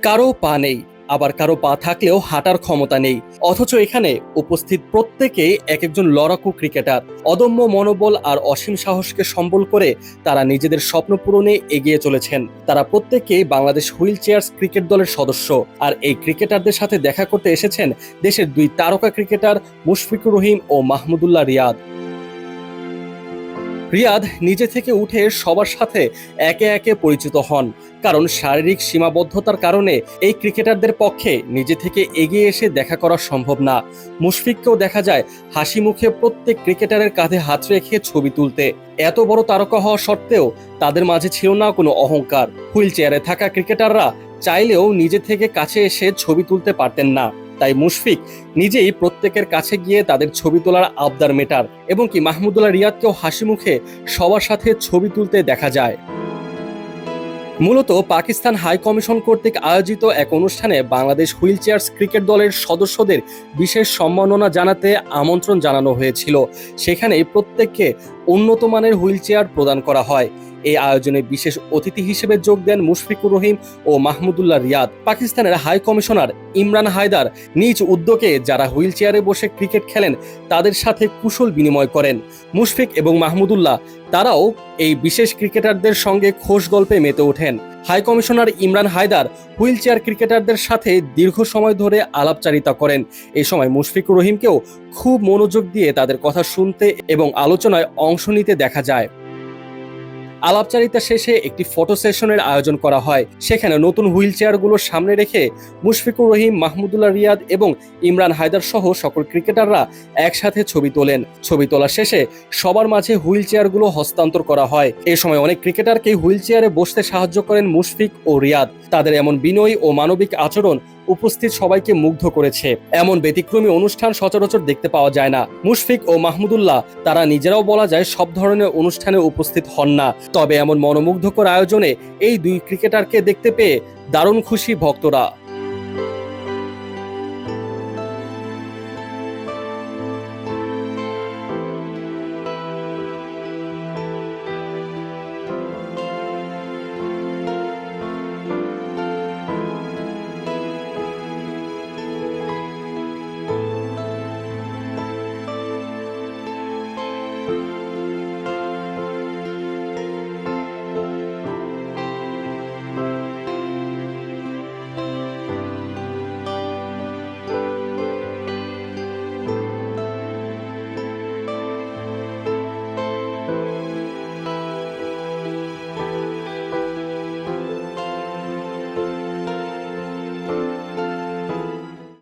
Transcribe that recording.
কারো পা নেই, আবার কারো পা থাকলেও হাঁটার ক্ষমতা নেই। অথচ এখানে উপস্থিত প্রত্যেকেই এক একজন লড়াকু ক্রিকেটার। অদম্য মনোবল আর অসীম সাহসকে সম্বল করে তারা নিজেদের স্বপ্ন পূরণে এগিয়ে চলেছেন। তারা প্রত্যেকেই বাংলাদেশ হুইল চেয়ার্স ক্রিকেট দলের সদস্য। আর এই ক্রিকেটারদের সাথে দেখা করতে এসেছেন দেশের দুই তারকা ক্রিকেটার মুশফিকুর রহিম ও মাহমুদুল্লাহ রিয়াদ। রিয়াদ নিজে থেকে উঠে সবার সাথে একে একে পরিচিত হন, কারণ শারীরিক সীমাবদ্ধতার কারণে এই ক্রিকেটারদের পক্ষে নিজে থেকে এগিয়ে এসে দেখা করা সম্ভব না। মুশফিককেও দেখা যায় হাসি মুখে প্রত্যেক ক্রিকেটারের কাঁধে হাত রেখে ছবি তুলতে। এত বড় তারকা হওয়া সত্ত্বেও তাদের মাঝে ছিল না কোনো অহংকার। হুইল চেয়ারে থাকা ক্রিকেটাররা চাইলেও নিজে থেকে কাছে এসে ছবি তুলতে পারতেন না। তাই মুশফিক নিজেই প্রত্যেকের কাছে গিয়ে তাদের ছবি তোলার আবদার মেটার, এবং কি মাহমুদুল্লাহ রিয়াদকেও হাসি মুখে সবার সাথে ছবি তুলতে দেখা যায়। মূলত পাকিস্তান হাই কমিশন কর্তৃক আয়োজিত এক অনুষ্ঠানে বাংলাদেশ হুইল চেয়ার্স ক্রিকেট দলের সদস্যদের বিশেষ সম্মাননা জানাতে আমন্ত্রণ জানানো হয়েছিল। সেখানে প্রত্যেককে উন্নত মানের হুইল চেয়ার প্রদান করা হয়। এই আয়োজনে বিশেষ অতিথি হিসেবে যোগ দেন মুশফিকুর রহিম ও মাহমুদুল্লাহ রিয়াদ। পাকিস্তানের হাই কমিশনার ইমরান হায়দার নিজ উদ্যোগে যারা হুইল চেয়ারে বসে ক্রিকেট খেলেন তাদের সাথে কুশল বিনিময় করেন। মুশফিক এবং মাহমুদুল্লাহ তারাও এই বিশেষ ক্রিকেটারদের সঙ্গে খোশ গল্পে মেতে ওঠেন। High commissioner Imran Haider wheelchair ক্রিকেটারদের সাথে দীর্ঘ সময় ধরে আলাপচারিতা করেন। এই সময় মুশফিকুর রহিমকেও খুব মনোযোগ দিয়ে তাদের কথা শুনতে এবং আলোচনায় অংশ নিতে দেখা যায়। আলাপচারিতা শেষে একটি ফটো সেশনের আয়োজন করা হয়। সেখানে নতুন হুইল চেয়ারগুলো সামনে রেখে মুশফিকুর রহিম, মাহমুদুল্লাহ রিয়াদ এবং ইমরান হায়দার সহ সকল ক্রিকেটাররা একসাথে ছবি তোলেন। ছবি তোলা শেষে সবার মাঝে হুইল চেয়ারগুলো হস্তান্তর করা হয়। এ সময় অনেক ক্রিকেটারকে হুইল চেয়ারে বসতে সাহায্য করেন মুশফিক ও রিয়াদ। তাদের এমন বিনয়ী ও মানবিক আচরণ উপস্থিত সবাইকে মুগ্ধ করেছে। এমন ব্যতিক্রমী অনুষ্ঠান সচরাচর দেখতে পাওয়া যায় না। মুশফিক ও মাহমুদুল্লাহ তারা নিজেরাও বলা যায় সব ধরনের অনুষ্ঠানে উপস্থিত হন না, তবে এমন মনোমুগ্ধকর আয়োজনে এই দুই ক্রিকেটারকে দেখতে পেয়ে দারুণ খুশি ভক্তরা।